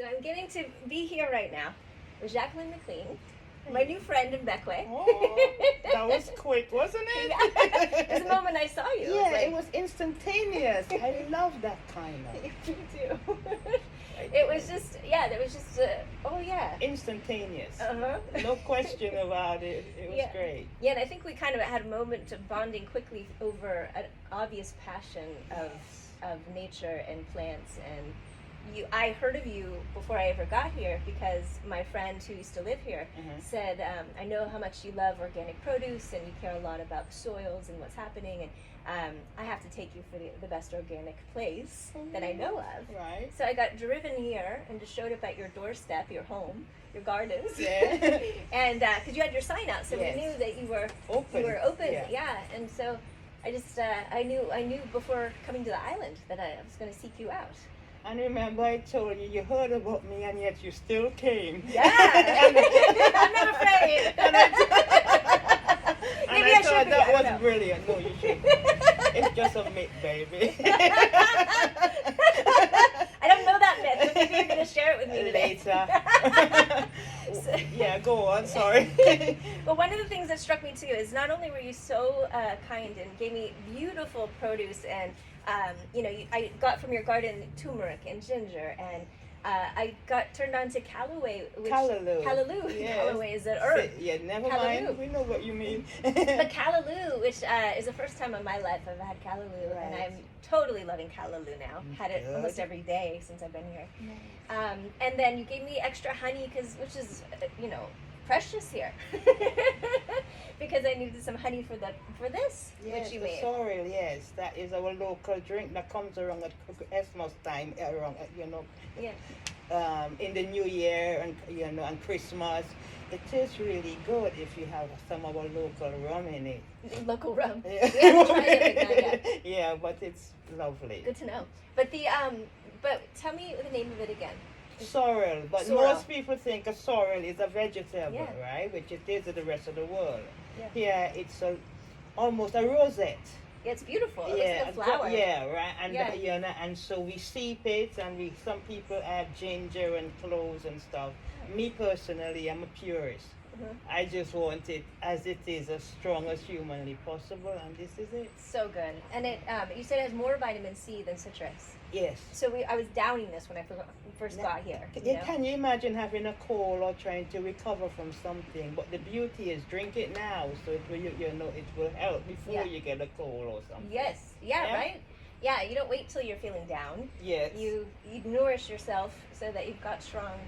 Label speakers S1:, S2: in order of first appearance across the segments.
S1: So I'm getting to be here right now with Jacqueline McLean, my new friend in Bequia.
S2: Oh, that was quick, wasn't it?
S1: Yeah. It was the moment I saw you.
S2: Yeah, it was instantaneous. I love that kind of.
S1: Me too. It was just, there was just, oh yeah.
S2: Instantaneous.
S1: Uh-huh.
S2: No question about it. It was great.
S1: Yeah, and I think we kind of had a moment of bonding quickly over an obvious passion of nature and plants. And I heard of you before I ever got here because my friend who used to live here said, I know how much you love organic produce and you care a lot about soils and what's happening, and I have to take you for the best organic place that I know of.
S2: Right.
S1: So I got driven here and just showed up at your doorstep, your home, your gardens.
S2: Yeah.
S1: And because you had your sign out, so we knew that you were open. You were open, and so I just I knew before coming to the island that I was going to seek you out.
S2: And remember, I told you, you heard about me, and yet you still came.
S1: Yeah, I'm not afraid.
S2: And I thought that was brilliant. No, you shouldn't. It's just a myth, baby.
S1: I don't know that myth, but maybe you're going to share it with me today.
S2: Later. Yeah, go on, sorry.
S1: But one of the things that struck me too is not only were you so kind and gave me beautiful produce, and I got from your garden turmeric and ginger, and I got turned on to Callaway. Callaloo.
S2: Yes.
S1: Callaway is an herb.
S2: Yeah, never
S1: Callaloo.
S2: mind. We know what you mean.
S1: But Callaloo, which is the first time in my life I've had Callaloo, and I'm totally loving Callaloo now. Had it almost every day since I've been here. Nice. And then you gave me extra honey, which is, precious here. Because I needed some honey for this,
S2: yes,
S1: which you made.
S2: Sorrel, yes, that is our local drink that comes around at Christmas time, in the New Year and Christmas. It tastes really good if you have some of our local rum in it.
S1: Local rum.
S2: Yeah.
S1: We haven't tried it like that yet.
S2: Yeah, but it's lovely.
S1: Good to know. But but tell me the name of it again.
S2: Sorrel, but most people think a sorrel is a vegetable, right? Which it is in the rest of the world. Yeah. Here it's almost a rosette.
S1: Yeah, it's beautiful. It looks like a flower.
S2: Yeah, right. And and so we steep it, and some people add ginger and cloves and stuff. Me personally, I'm a purist. I just want it as it is, as strong as humanly possible, and this is it.
S1: So good. And it, you said it has more vitamin C than citrus.
S2: Yes.
S1: So I was downing this when I first got here.
S2: Can you imagine having a cold or trying to recover from something? But the beauty is drink it now, so it will help before you get a cold or something.
S1: Yes. Yeah. Right. Yeah. You don't wait till you're feeling down.
S2: Yes.
S1: You nourish yourself so that you've got strong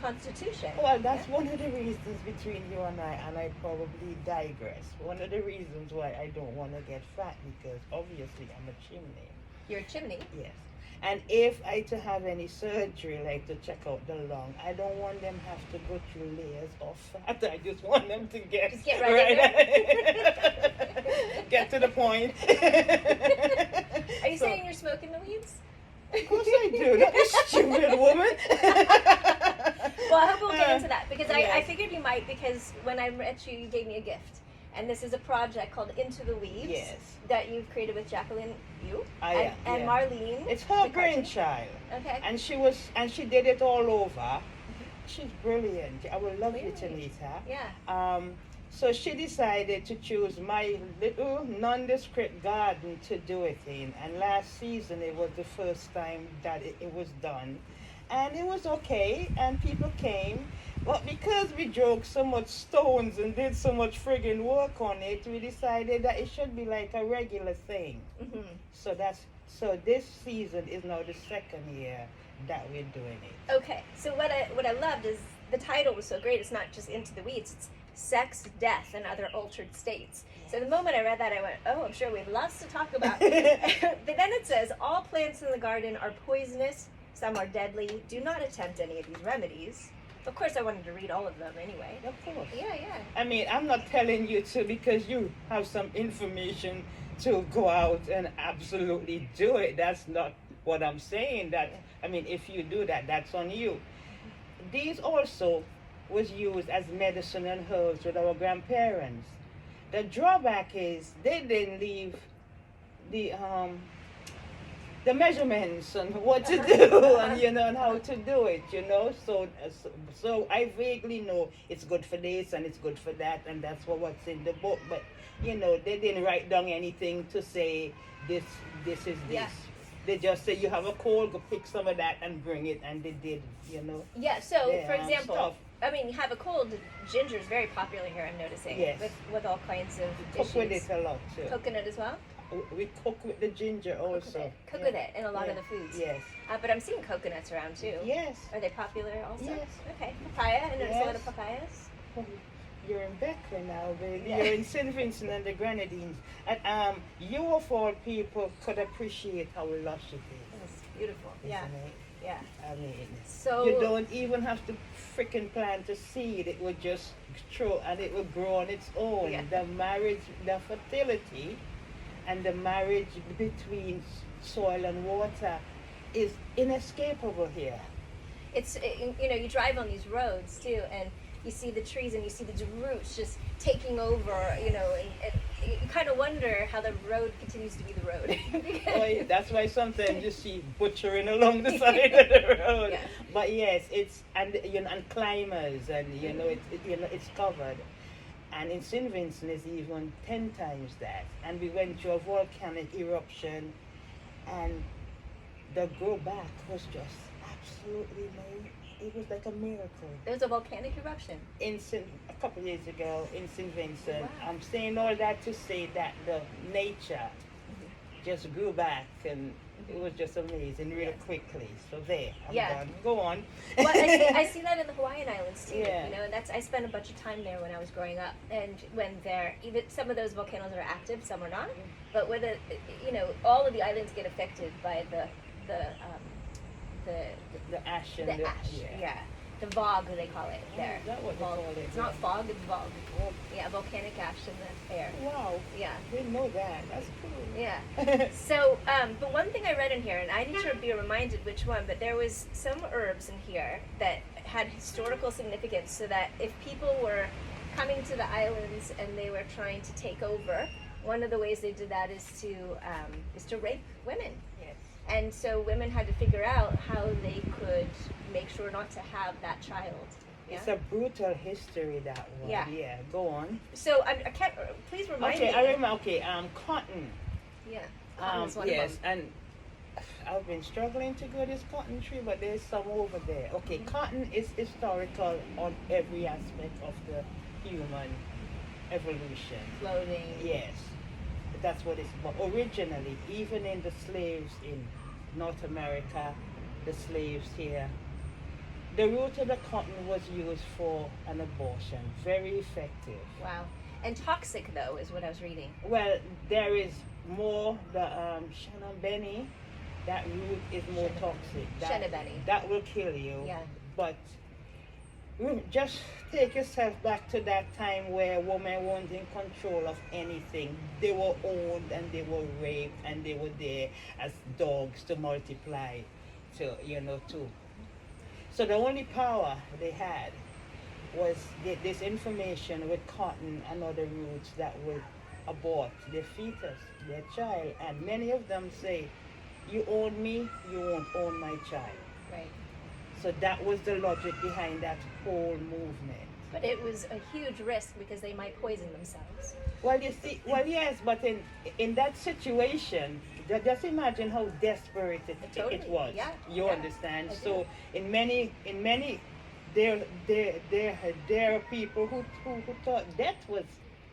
S1: constitution.
S2: Well, that's one of the reasons between you and I probably digress. One of the reasons why I don't want to get fat, because obviously I'm a chimney.
S1: You're a chimney?
S2: Yes. And if I to have any surgery, like to check out the lung, I don't want them have to go through layers of fat. I just want them to get
S1: right in there.
S2: Get to the point.
S1: Are you saying you're smoking the weeds?
S2: Of course I do. That is stupid, woman.
S1: Well, I hope we'll get into that, because I figured you might, because when I met you, you gave me a gift. And this is a project called Into the Weeds that you've created with Jacqueline, and Marlene.
S2: It's her brainchild.
S1: Okay.
S2: And she did it all over. She's brilliant. I would love you to meet her.
S1: Yeah.
S2: So she decided to choose my little nondescript garden to do it in. And last season it was the first time that it was done. And it was okay, and people came. But because we drove so much stones and did so much friggin' work on it, we decided that it should be like a regular thing. So this season is now the second year that we're doing it.
S1: Okay, so what I loved is the title was so great. It's not just Into the Weeds, it's Sex, Death, and Other Altered States. So the moment I read that, I went, oh, I'm sure we have lots to talk about. But then it says, all plants in the garden are poisonous, some are deadly. Do not attempt any of these remedies. Of course, I wanted to read all of them anyway.
S2: Of course.
S1: Yeah.
S2: I mean, I'm not telling you to because you have some information to go out and absolutely do it. That's not what I'm saying. If you do that, that's on you. These also was used as medicine and herbs with our grandparents. The drawback is they didn't leave the the measurements and what to do and and how to do it. So I vaguely know it's good for this and it's good for that, and that's what's in the book. But they didn't write down anything to say this is this.
S1: Yeah.
S2: They just say you have a cold, go pick some of that and bring it, and they did.
S1: Yeah. So for example,
S2: stuff.
S1: I mean, you have a cold. Ginger is very popular here. I'm noticing.
S2: Yes.
S1: With all kinds of dishes.
S2: Cook with it a lot too.
S1: Coconut as well.
S2: We cook with the ginger also.
S1: Cook with it in a lot of the foods.
S2: Yes.
S1: But I'm seeing coconuts around too.
S2: Yes.
S1: Are they popular also?
S2: Yes.
S1: Okay. Papaya. I notice a lot of
S2: Yes.
S1: papayas.
S2: You're in Bequia now, baby. You're in St. Vincent and the Grenadines. And you of all people could appreciate how lush it is.
S1: It's beautiful.
S2: Isn't
S1: Yeah.
S2: it?
S1: Yeah.
S2: I mean,
S1: So
S2: you don't even have to freaking plant a seed. It would just throw and it will grow on its own.
S1: Yeah.
S2: The marriage, the fertility, and the marriage between soil and water is inescapable here.
S1: it's you drive on these roads too, and you see the trees and you see the roots just taking over, and you kind of wonder how the road continues to be the road.
S2: That's why sometimes you see butchering along the side of the road.
S1: Yeah.
S2: But yes, it's and climbers and it's covered. And in St. Vincent is even 10 times that. And we went through a volcanic eruption, and the grow back was just absolutely amazing. It was like a miracle.
S1: There was a volcanic eruption.
S2: A couple of years ago in St. Vincent.
S1: Wow.
S2: I'm saying all that to say that the nature just grew back, and it was just amazing really quickly. So there, I'm done. Go on.
S1: Well, I see that in the Hawaiian Islands too.
S2: Yeah.
S1: And I spent a bunch of time there when I was growing up, and when even some of those volcanoes are active, some are not. But with all of the islands get affected by the
S2: ash and
S1: the ash. Yeah. The fog, they call it there.
S2: Is that what they call it?
S1: It's not fog, it's fog. Yeah, volcanic ash in the air.
S2: Wow.
S1: Yeah.
S2: Didn't know that. That's cool.
S1: Yeah. So, but one thing I read in here, and I need to be reminded which one, but there was some herbs in here that had historical significance, so that if people were coming to the islands and they were trying to take over, one of the ways they did that is to rape women.
S2: Yes.
S1: And so women had to figure out how they could make sure not to have that child. Yeah?
S2: It's a brutal history, that one.
S1: Yeah.
S2: Yeah. Go on.
S1: So I can't. Please remind me.
S2: Okay, I remember. Okay, cotton.
S1: Yeah. Cotton is one
S2: yes,
S1: of them.
S2: and I've been struggling to grow this cotton tree, but there's some over there. Okay, cotton is historical on every aspect of the human evolution.
S1: Clothing.
S2: Yes, that's what it's about. Originally, even in the slaves in North America, the slaves here, the root of the cotton was used for an abortion. Very effective.
S1: Wow. And toxic though is what I was reading.
S2: Well, there is more. The Shannon Berry, that root is more toxic.
S1: Shannon Berry.
S2: That will kill you.
S1: Yeah.
S2: But just take yourself back to that time where women weren't in control of anything. They were owned and they were raped and they were there as dogs to multiply, to. So the only power they had was this information with cotton and other roots that would abort their fetus, their child. And many of them say, you own me, you won't own my child.
S1: Right.
S2: So that was the logic behind that whole movement.
S1: But it was a huge risk because they might poison themselves.
S2: Well, you see, yes, but in that situation, just imagine how desperate it was.
S1: Yeah,
S2: You understand?
S1: I do.
S2: So in many, there are people who thought death was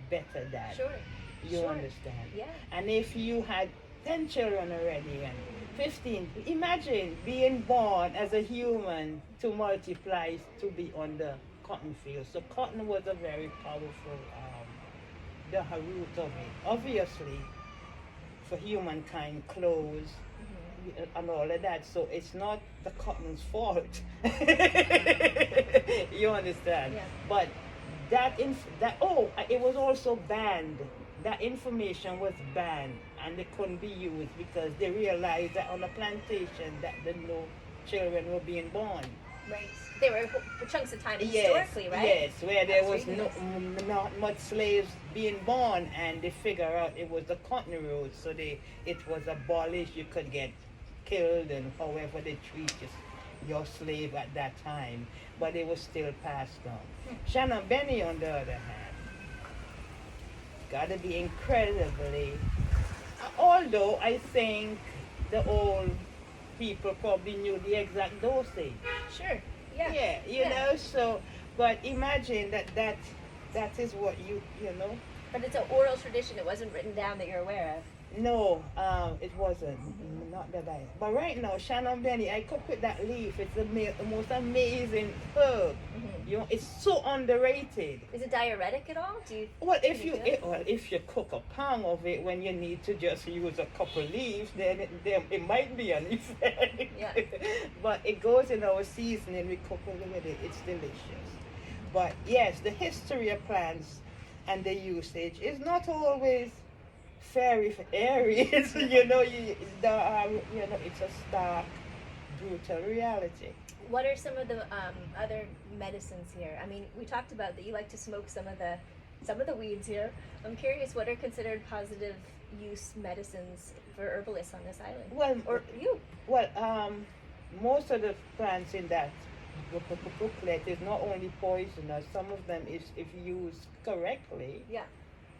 S2: better than.
S1: Sure.
S2: You
S1: Sure.
S2: understand?
S1: Yeah.
S2: And if you had 10 children already and 15, imagine being born as a human to multiply to be on the cotton field. So cotton was a very powerful, the root of it. Obviously, for humankind, clothes and all of that. So it's not the cotton's fault. You understand?
S1: Yeah.
S2: But it was also banned. That information was banned and it couldn't be used because they realized that on a plantation that no children were being born.
S1: Right. They were for chunks of time historically, right?
S2: Yes, where there was
S1: reading
S2: not much slaves being born, and they figure out it was the cotton road, so it was abolished. You could get killed and however they treat your slave at that time, but it was still passed on. Shannon Berry, on the other hand, got to be incredibly. Although I think the old people probably knew the exact dosage.
S1: Sure. Yeah.
S2: Yeah, you know. So, but imagine that is what you know.
S1: But it's an oral tradition. It wasn't written down that you're aware of.
S2: No, it wasn't. Not that I. But right now, Shannon Berry, I cook with that leaf. It's the most amazing herb. You know, it's so underrated.
S1: Is it diuretic at all? Do you?
S2: Well, if
S1: can
S2: you
S1: do it?
S2: if you cook a pound of it when you need to just use a couple leaves, then it might be an effect.
S1: Yeah.
S2: But it goes in our seasoning. We cook with it. It's delicious. But yes, the history of plants and the usage is not always very airy. You know, you know, it's a stark, brutal reality.
S1: What are some of the other medicines here? I mean, we talked about that you like to smoke some of the weeds here. I'm curious, what are considered positive use medicines for herbalists on this island?
S2: Well,
S1: Or you?
S2: well, most of the plants in that booklet is not only poisonous. Some of them is, if used correctly,
S1: Yeah.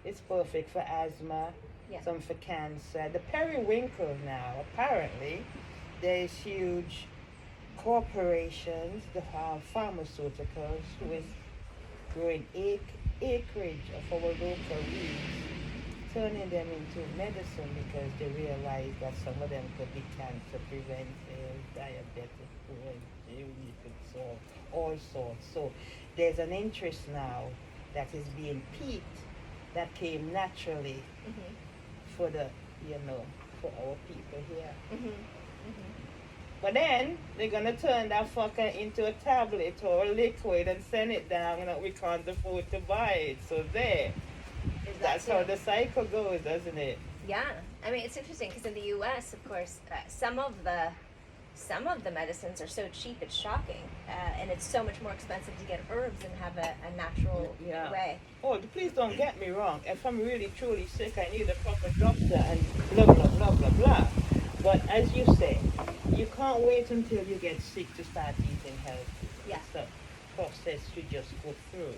S2: it's perfect for asthma.
S1: Yeah.
S2: Some for cancer. The periwinkle now, apparently, there's huge corporations, the pharmaceuticals, with growing acreage of our local weeds, turning them into medicine because they realize that some of them could be cancer preventive, diabetic preventive, so all sorts. So there's an interest now that is being piqued that came naturally for the, you know, for our people here. But then they're gonna turn that fucker into a tablet or a liquid and send it down, and we can't afford to buy it. So there, that's how the cycle goes, doesn't it?
S1: Yeah, I mean, it's interesting because in the U.S., of course, some of the medicines are so cheap it's shocking, and it's so much more expensive to get herbs and have a natural way.
S2: Oh, please don't get me wrong. If I'm really truly sick, I need a proper doctor and blah blah blah blah blah. But as you say, you can't wait until you get sick to start eating healthy.
S1: Yeah.
S2: It's a process you just go through.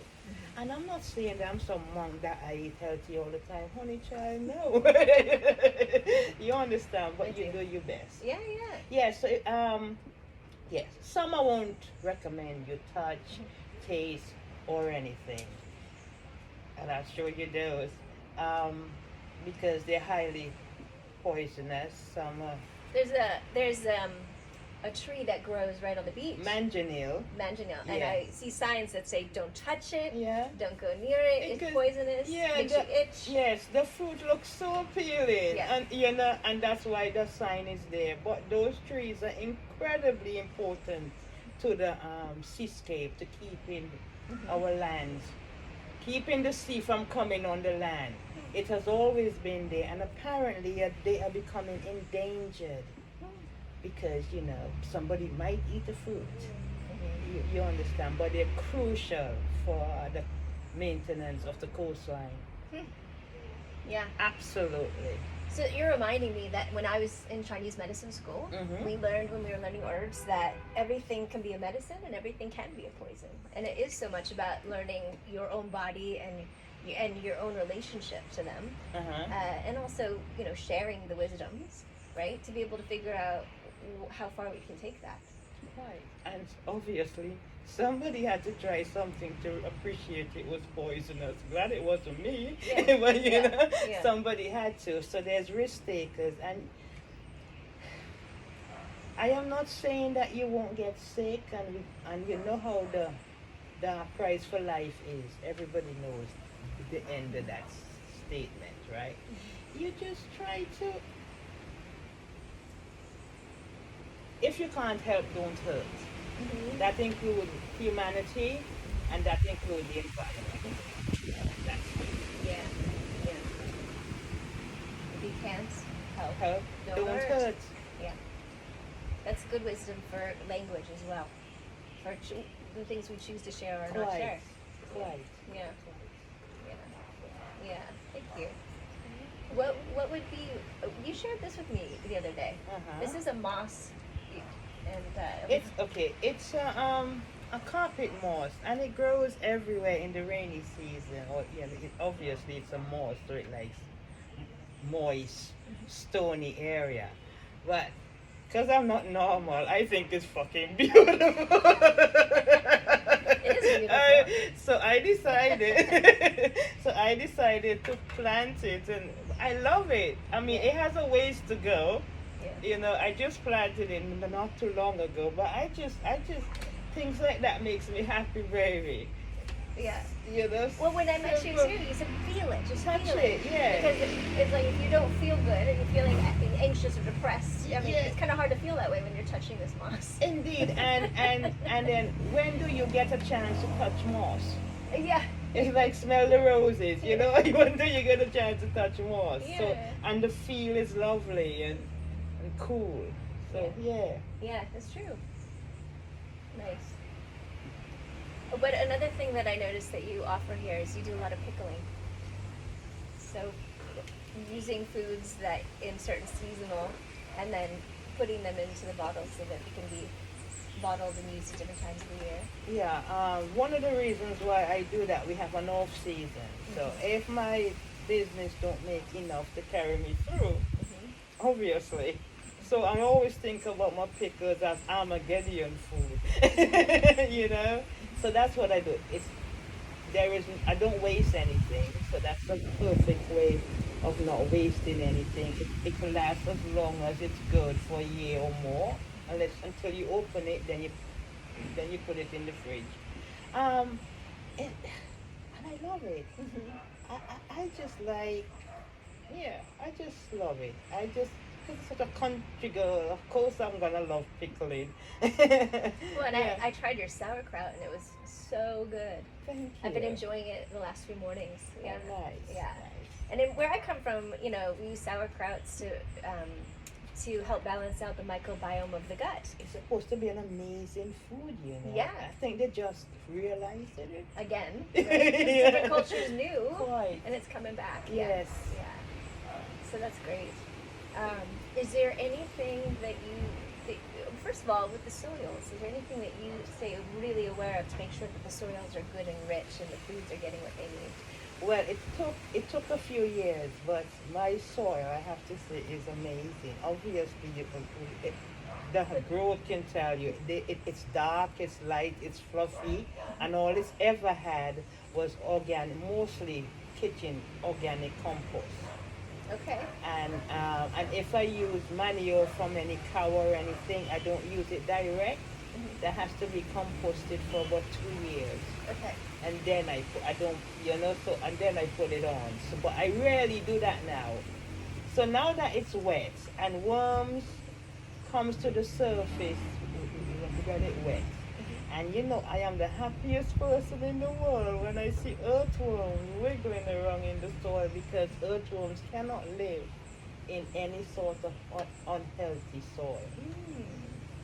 S2: And I'm not saying that I'm some monk that I eat healthy all the time. Honey child, no. You understand, but you do your best.
S1: Yeah.
S2: Yeah, so, yes, some I won't recommend you touch, taste, or anything. And I'll show you those. Because they're highly poisonous. Some
S1: There's a tree that grows right on the beach.
S2: manganil.
S1: Manganil. And
S2: Yeah.
S1: I see signs that say don't touch it,
S2: Yeah.
S1: don't go near it,
S2: It
S1: it's
S2: could-
S1: poisonous,
S2: Yeah,
S1: makes you itch.
S2: yes, the fruit looks so appealing,
S1: Yeah.
S2: and you know, and that's why the sign is there. But those trees are incredibly important to the seascape, to keeping our lands, keeping the sea from coming on the land. It has always been there, and apparently they are becoming endangered because, you know, somebody might eat the fruit. You understand, but they're crucial for the maintenance of the coastline.
S1: Yeah.
S2: Absolutely.
S1: So you're reminding me that when I was in Chinese medicine school, we learned when we were learning herbs that everything can be a medicine and everything can be a poison. And it is so much about learning your own body and your own relationship to them, and also, you know, sharing the wisdoms, right, to be able to figure out how far we can take that.
S2: Right. And obviously, somebody had to try something to appreciate it was poisonous. Glad it wasn't me,
S1: Yeah.
S2: but you know,
S1: Yeah.
S2: somebody had to. So there's risk takers, and I am not saying that you won't get sick, and you know how the price for life is. Everybody knows the end of that statement, right? You just try to. If you can't help, don't hurt. That includes humanity, and that includes the environment. That's it.
S1: Yeah. If you can't help,
S2: Help, don't hurt.
S1: Yeah. That's good wisdom for language as well. For the things we choose to share or not share.
S2: Quite.
S1: Yeah. Yeah. Thank you. What would be? You shared this with me the other day. This is a moss, and
S2: It's okay. It's a carpet moss, and it grows everywhere in the rainy season. Or obviously it's a moss, so it likes moist, stony area. But because I'm not normal, I think it's fucking beautiful.
S1: It is beautiful.
S2: So I decided to plant it, and I love it. I mean, it has a ways to go.
S1: Yeah.
S2: I just planted it not too long ago, but I just things like that makes me happy, baby.
S1: Yeah.
S2: Well,
S1: when I met you too, you said feel it, just
S2: touch
S1: feel
S2: it, yeah.
S1: Because it's like if you don't feel good and you're feeling anxious or depressed, I mean, it's kind of hard to feel that way when you're touching this moss.
S2: Indeed, and then when do you get a chance to touch moss?
S1: Yeah.
S2: It's like smell the roses, When do you get a chance to touch moss?
S1: Yeah.
S2: So, and the feel is lovely and cool. So yeah.
S1: Yeah, that's true. Nice. But another thing that I noticed that you offer here is you do a lot of pickling. So using foods that in certain seasonal and then putting them into the bottles so that they can be bottled and used at different times of the year.
S2: Yeah, one of the reasons why I do that, we have an off season. So if my business don't make enough to carry me through, obviously. So I always think about my pickles as Armageddon food, So that's what I do. I don't waste anything. So that's the perfect way of not wasting anything. It can last as long as it's good for a year or more, until you open it, then you put it in the fridge. And I love it. I just love it. It's such a country girl. Of course I'm gonna love pickling.
S1: Well, and I tried your sauerkraut and it was so good.
S2: Thank you.
S1: I've been enjoying it the last few mornings. Yeah.
S2: Oh, nice.
S1: Yeah.
S2: Nice.
S1: And where I come from, we use sauerkrauts to help balance out the microbiome of the gut.
S2: It's supposed to be an amazing food,
S1: Yeah.
S2: I think they just realized it.
S1: Again, right? Different cultures new,
S2: Quite.
S1: and it's coming back.
S2: Yes.
S1: Yeah. So that's great. Is there anything that first of all, with the soils, is there anything that you stay really aware of to make sure that the soils are good and rich and the foods are getting what they need?
S2: Well, it took a few years, but my soil, I have to say, is amazing. Obviously, the growth can tell you it's dark, it's light, it's fluffy, and all it's ever had was organic, mostly kitchen organic compost.
S1: Okay.
S2: And if I use manure from any cow or anything, I don't use it direct. That has to be composted for about 2 years.
S1: Okay.
S2: And then and then I put it on. So, but I rarely do that now. So now that it's wet and worms comes to the surface, we get it wet. And I am the happiest person in the world when I see earthworms wiggling around in the soil, because earthworms cannot live in any sort of unhealthy soil.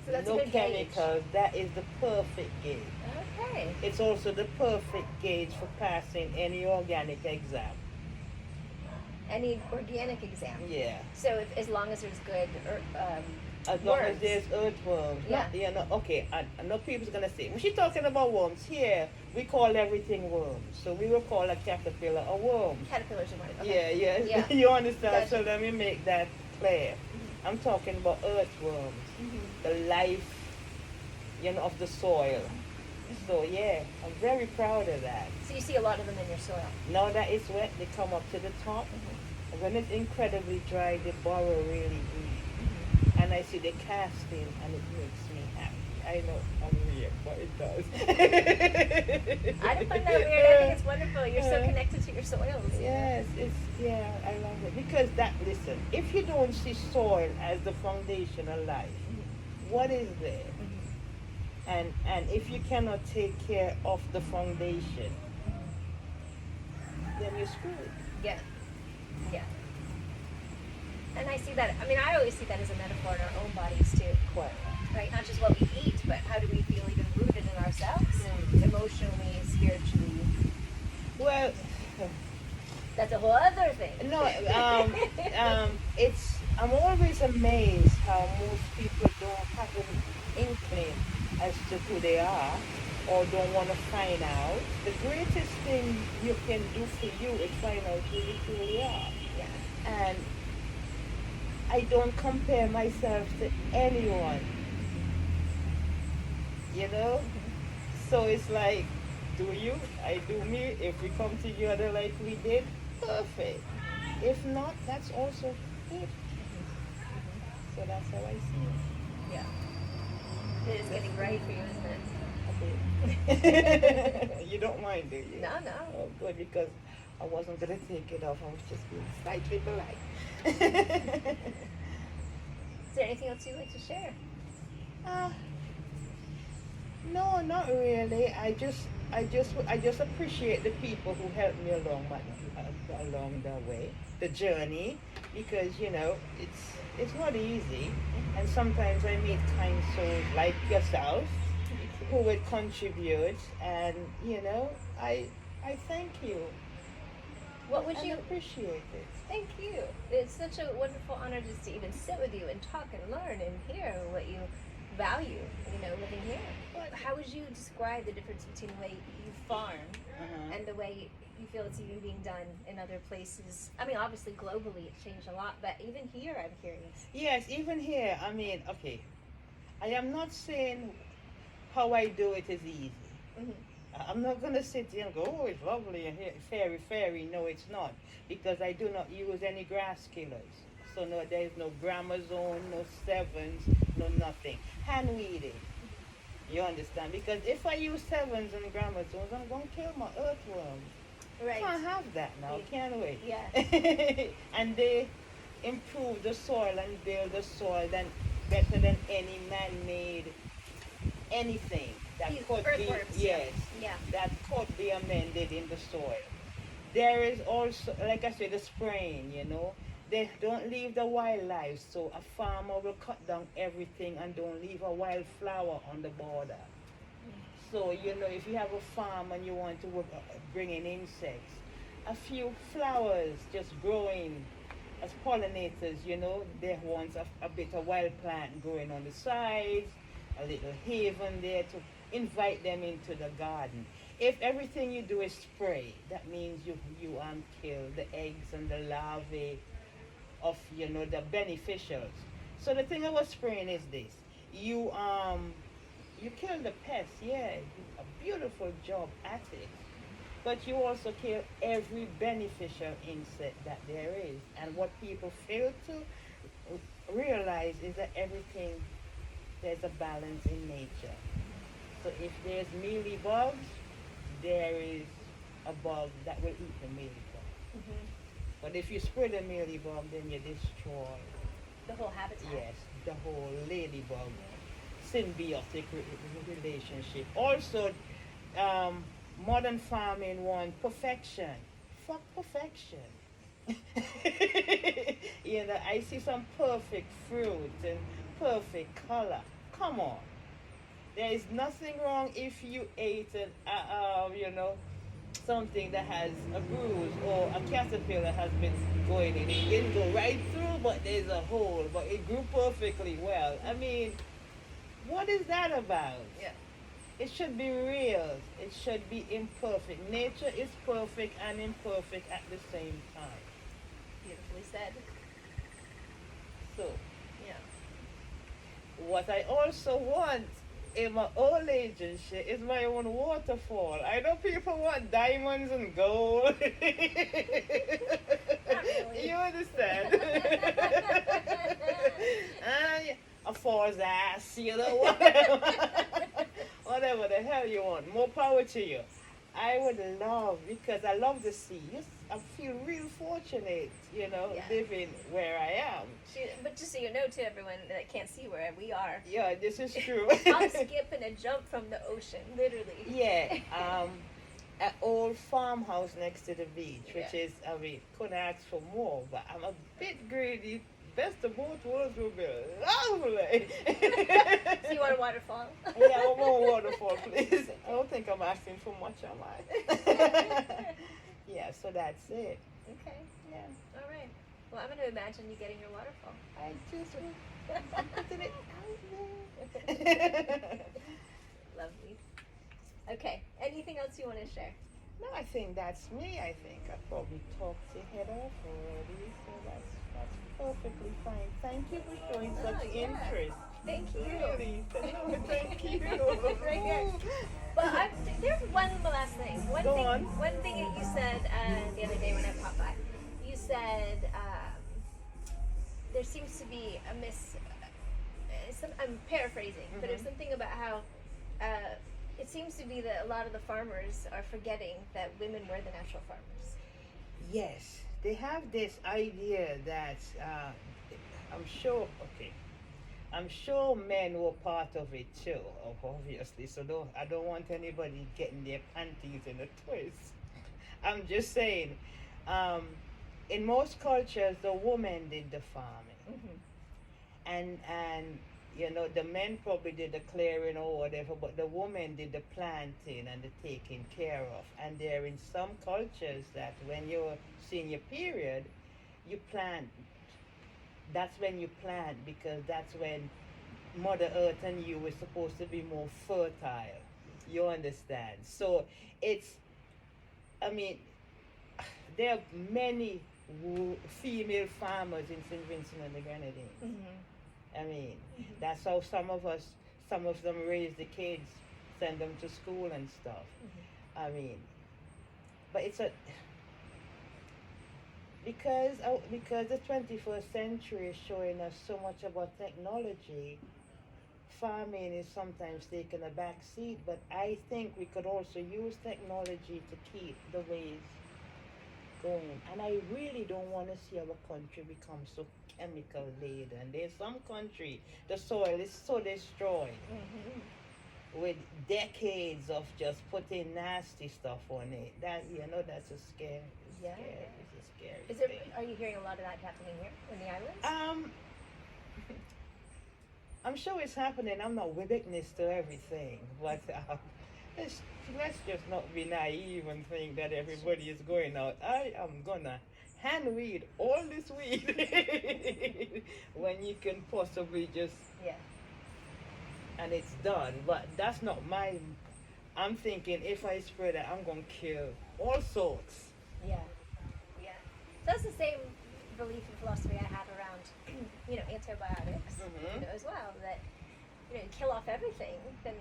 S1: So that's
S2: no
S1: a good
S2: chemicals.
S1: gauge.
S2: That is the perfect gauge.
S1: Okay.
S2: It's also the perfect gauge for passing any organic exam.
S1: Any organic exam.
S2: Yeah.
S1: So as long as there's good
S2: As long
S1: worms.
S2: as there's earthworms.
S1: Yeah.
S2: Okay, I know people's going to say, when she's talking about worms, here we call everything worms. So we will call a caterpillar a worm.
S1: Caterpillars are one. Okay.
S2: Yeah.
S1: Yeah.
S2: You understand?
S1: Gotcha.
S2: So let me make that clear. I'm talking about earthworms, the life, of the soil. So yeah, I'm very proud of that.
S1: So you see a lot of them in your soil.
S2: Now that it's wet, they come up to the top. When it's incredibly dry, they burrow really deep. And I see the casting, and it makes me happy. I know I'm weird, but it does.
S1: I don't find that weird. I think it's wonderful. You're so connected to your soils.
S2: Yes, I love it. Because listen, if you don't see soil as the foundation of life, what is there? And if you cannot take care of the foundation, then you're screwed.
S1: Yeah. And I see that. I mean, I always see that as a metaphor in our own bodies too.
S2: Quite.
S1: Right? Not just what we eat, but how do we feel even rooted in ourselves, emotionally, spiritually.
S2: Well,
S1: That's a whole other thing. laughing.
S2: No, I'm always amazed how most people don't have an inkling as to who they are or don't want to find out. The greatest thing you can do for you is find out who you truly are.
S1: Yeah.
S2: And I don't compare myself to anyone, you know? So it's like, do you? I do me. If we come together like we did, perfect. If not, that's also good. So that's how I see
S1: Yeah. It is getting bright for you, isn't it?
S2: it. You don't mind, do you?
S1: No, no.
S2: Oh, good, because I wasn't going to take it off. I was just being slightly polite.
S1: Is there anything else you'd like to share?
S2: uh, no, not really. I just appreciate the people who helped me along the way, the journey, because it's not easy, and sometimes I meet kind souls like yourself who would contribute, and I thank you.
S1: What would
S2: I
S1: you
S2: appreciate it.
S1: Thank you. It's such a wonderful honor just to even sit with you and talk and learn and hear what you value, living here. How would you describe the difference between the way you farm and the way you feel it's even being done in other places? I mean, obviously globally it's changed a lot, but even here I'm curious.
S2: Yes, even here, I mean, okay, I am not saying how I do it is easy. I'm not going to sit here and go, oh, it's lovely and here, fairy. No, it's not. Because I do not use any grass killers. So no, there is no gramazone, no sevens, no nothing. Hand weeding. You understand? Because if I use sevens and gramazones, I'm going to kill my earthworms.
S1: Right.
S2: Can't have that now, can we?
S1: Yeah.
S2: And they improve the soil and build the soil better than any man-made anything that
S1: These
S2: could
S1: earthworms,
S2: be
S1: yeah.
S2: that could be amended in the soil. There is also, like I said, the spraying. They don't leave the wildlife, so a farmer will cut down everything and don't leave a wildflower on the border. So if you have a farm and you want to bring in insects, a few flowers just growing as pollinators, there wants a bit of wild plant growing on the sides, a little haven there to invite them into the garden. If everything you do is spray, that means you kill the eggs and the larvae of the beneficials. So the thing about spraying is this: you kill the pests, yeah, a beautiful job at it, but you also kill every beneficial insect that there is. And what people fail to realize is that there's a balance in nature. So if there's mealy bugs, there is a bug that will eat the mealy bug. But if you spray the mealy bug, then you destroy
S1: the whole habitat.
S2: Yes, the whole ladybug symbiotic relationship. Also, modern farming wants perfection. Fuck perfection. I see some perfect fruit and perfect color. Come on. There is nothing wrong if you ate something that has a bruise or a caterpillar has been going in. It didn't go right through, but there's a hole, but it grew perfectly well. I mean, what is that about?
S1: Yeah.
S2: It should be real. It should be imperfect. Nature is perfect and imperfect at the same time.
S1: Beautifully said.
S2: So,
S1: yeah.
S2: What I also want in my old age and shit is my own waterfall. I know people want diamonds and gold.
S1: Not really.
S2: You understand? A false ass, whatever the hell you want. More power to you. I would love, because I love the sea. I feel real fortunate, living where I am.
S1: But just so you know, to everyone that can't see where we are.
S2: Yeah, this is true.
S1: I'll skip and a jump from the ocean, literally.
S2: Yeah, an old farmhouse next to the beach, which is, couldn't ask for more, but I'm a bit greedy. Best of both worlds would be lovely.
S1: So you want a waterfall?
S2: Yeah, I want more waterfall, please. I don't think I'm asking for much, am I? Yeah, so that's it.
S1: Okay.
S2: Yeah.
S1: All right. Well, I'm going to imagine you getting your waterfall.
S2: I just putting it out there.
S1: Lovely. Okay. Anything else you want to share?
S2: No, I think that's me. I think I probably talked your head off already, so that's perfectly fine. Thank you for showing
S1: Oh,
S2: such
S1: yeah.
S2: interest.
S1: Thank you.
S2: Really, no, thank you.
S1: Right here. Well, there's one last thing.
S2: Go on.
S1: One thing that you said the other day when I popped by. You said there seems to be a I'm paraphrasing, but there's something about how it seems to be that a lot of the farmers are forgetting that women were the natural farmers.
S2: Yes, they have this idea that I'm sure. Okay, I'm sure men were part of it too, obviously. So I don't want anybody getting their panties in a twist. I'm just saying, in most cultures, the woman did the farming, and you know the men probably did the clearing or whatever, but the woman did the planting and the taking care of. And there in some cultures that when you're seeing your period, you plant. That's when you plant because that's when Mother Earth and you were supposed to be more fertile. You understand? So it's, I mean, there are many female farmers in St. Vincent and the Grenadines. I mean, that's how some of them raise the kids, send them to school and stuff. I mean, but it's because the 21st century is showing us so much about technology. Farming is sometimes taking a back seat, but I think we could also use technology to keep the ways going. And I really don't want to see our country become so chemical laden. There's some country, the soil is so destroyed with decades of just putting nasty stuff on it. That that's a scary. It's a scary thing.
S1: Are you hearing a lot of that happening here in the islands?
S2: I'm sure it's happening. I'm not witness to everything, but let's just not be naive and think that everybody is going out. I am gonna hand weed all this weed when you can possibly just and it's done. But that's not I'm thinking if I spread it, I'm gonna kill all sorts.
S1: Yeah. That's the same belief and philosophy I have around, antibiotics, as well. That, you kill off everything, then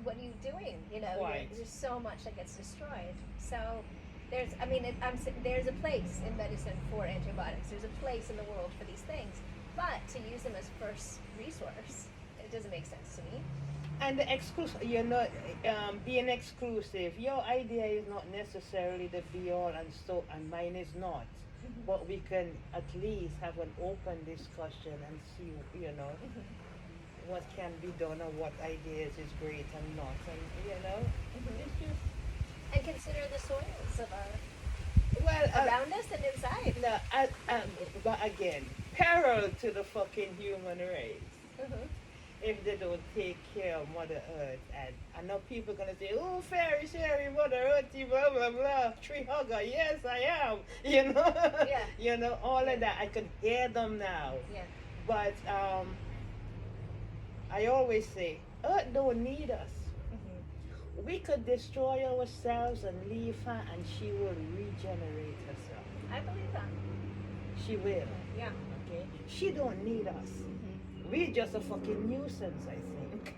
S1: what are you doing?
S2: Right.
S1: There's so much that gets destroyed. So there's a place in medicine for antibiotics. There's a place in the world for these things, but to use them as first resource, it doesn't make sense to me.
S2: And the exclusive, being exclusive. Your idea is not necessarily the be all and mine is not. But we can at least have an open discussion and see, what can be done or what ideas is great and not, and it's just.
S1: And consider the soils of around us and inside.
S2: No, but again, parallel to the fucking human race. If they don't take care of Mother Earth, and I know people are gonna say, "Oh, fairy, Mother Earth, blah blah blah, tree hugger." Yes, I am. All of that. I can hear them now.
S1: Yeah.
S2: But I always say, Earth don't need us. We could destroy ourselves and leave her, and she will regenerate herself.
S1: I believe that.
S2: She will.
S1: Yeah.
S2: Okay. She don't need us. We're just a fucking nuisance, I think.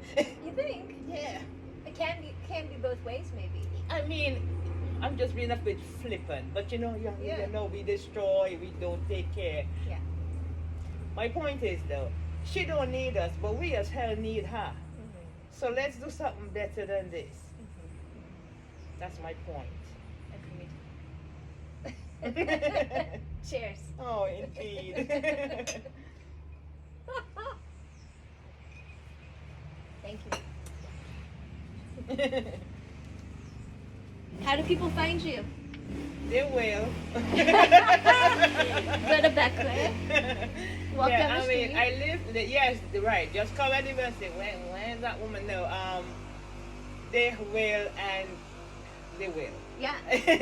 S1: You think?
S2: Yeah.
S1: It can be both ways, maybe.
S2: I mean, I'm just being a bit flippant, but we destroy, we don't take care.
S1: Yeah.
S2: My point is though, she don't need us, but we as hell need her. So let's do something better than this. That's my point.
S1: Agreed. Cheers.
S2: Oh, indeed.
S1: Thank you. How do people find you?
S2: They will.
S1: Go to Bequia. Walk down the street.
S2: I live. Right. Just come anywhere and say, where's that woman? No. They will, and they will.
S1: Yeah.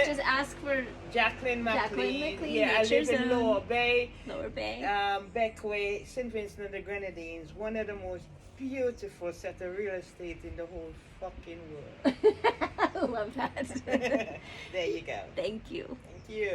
S1: Just ask for
S2: Jacqueline McLean.
S1: Jacqueline McLean,
S2: Yeah, I live
S1: Nature's
S2: in
S1: Own.
S2: Lower Bay.
S1: Lower Bay.
S2: Bequia, St. Vincent and the Grenadines, one of the most beautiful set of real estate in the whole fucking world.
S1: I love that.
S2: There you go.
S1: Thank you.
S2: Thank you.